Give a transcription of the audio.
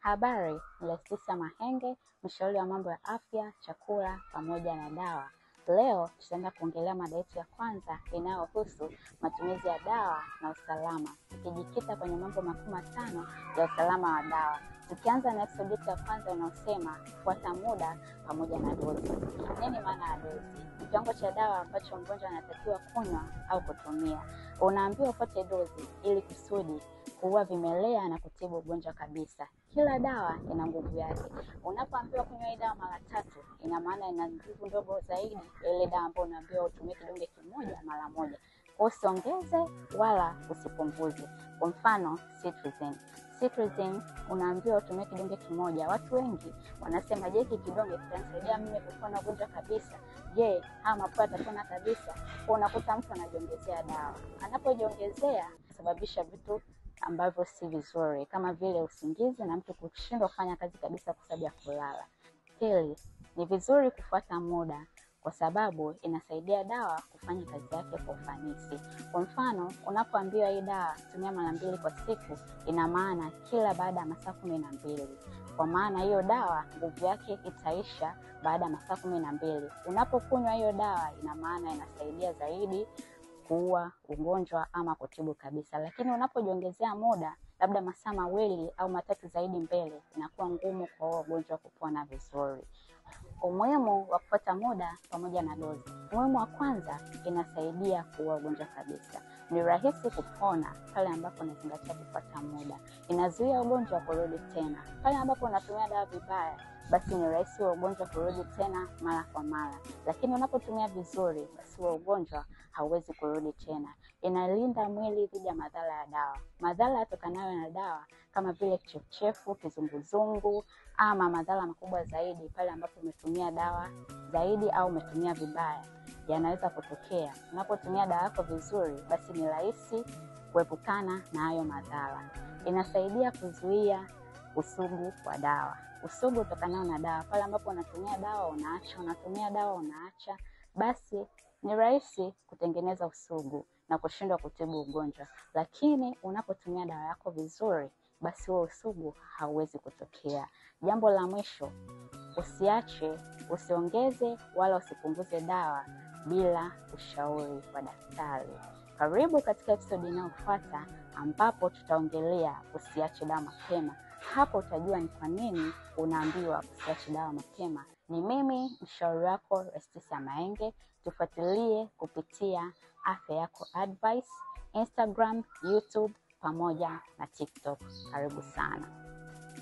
Habari, ni Leticia Mahenge, mshauri wa mambo ya afya, chakula, pamoja na dawa. Leo tutaenda kuongelea mada yetu ya kwanza inayohusu matumizi ya dawa na usalama. Tukijikita kwenye mambo makuu matano ya usalama wa dawa. Tukianza na episode ya kwanza inayosema fuata muda pamoja na dozi. Nini maana ya dozi? Kiwango cha dawa ambacho mgonjwa anatakiwa kunywa au kutumia. Unaambiwa ufuate dozi ili kusudi kuua vimelea na kutibu ugonjwa kabisa. Kila dawa ina nguvu yake. Unapoambiwa kunywa hii dawa mara 3, ina maana ina nguvu ndogo zaidi ya ile dawa ambayo unaambiwa utumie kidonge kimoja mara moja. Usiongeze wala usipunguze. Kwa mfano, cetirizine unaambiwa utumie kidonge kimoja. Watu wengi wanasema, je, hiki kidonge kitanisaidia mimi kupona ugonjwa kabisa? Je, mapua yatapona kabisa? Kwa unakuta mtu anajiongezea dawa. Anapojiongezea sababisha vitu ambavyo si vizuri kama vile usingizi na mtu kushindwa kufanya kazi kabisa kwa sababu ya kulala. Pili, ni vizuri kufuata muda kwa sababu inasaidia dawa kufanya kazi yake kwa ufanisi. Kwa mfano, unapoambiwa hii dawa tumia mara 2 kwa siku, ina maana kila baada ya masaa 12. Kwa maana hiyo dawa nguvu yake itaisha baada ya masaa 12. Unapokunywa hiyo dawa, ina maana inasaidia zaidi kuua ugonjwa ama kutibu kabisa. Lakini unapojiongezea muda, labda masaa 2 au 3 zaidi mbele, inakuwa ngumu kwa ugonjwa kupona vizuri. Umuhimu wa kufuata muda pamoja na dozi. Umuhimu wa kwanza, inasaidia kuua ugonjwa kabisa. Ni rahisi kupona pale ambapo unazingatia kufuata muda. Inazuia ugonjwa kurudi tena. Pale ambapo unatumia dawa vibaya, basi ni rahisi wa ugonjwa kurudi tena mara kwa mara. Lakini unapotumia vizuri, basi wa ugonjwa hauwezi kurudi tena. Inalinda mwili dhidi ya madhara ya dawa. Madhara yatokanayo na dawa kama vile kichefuchefu, kizunguzungu ama madhara makubwa zaidi pale ambapo umetumia dawa zaidi au umetumia vibaya yanaweza kutokea. Unapotumia dawa yako vizuri, basi ni rahisi kuepukana na hayo madhara. Inasaidia kuzuia usugu wa dawa. Usugu utokanao na dawa pale ambapo unatumia dawa unaacha, unatumia dawa unaacha, basi ni rahisi kutengeneza usugu na kushindwa kutibu ugonjwa. Lakini unapotumia dawa yako vizuri, basi huo usugu hauwezi kutokea. Jambo la mwisho, usiongeze wala usipunguze dawa bila ushauri wa daktari. Karibu katika episode inayofuata ambapo tutaongelea usiache dawa mapema. Hapo utajua ni kwa nini unaambiwa usiache dawa mapema. Ni mimi mshauri wako Leticia Mahenge. Tufuatilie kupitia Afya Yako Advice, Instagram, YouTube pamoja na TikTok. Karibu sana.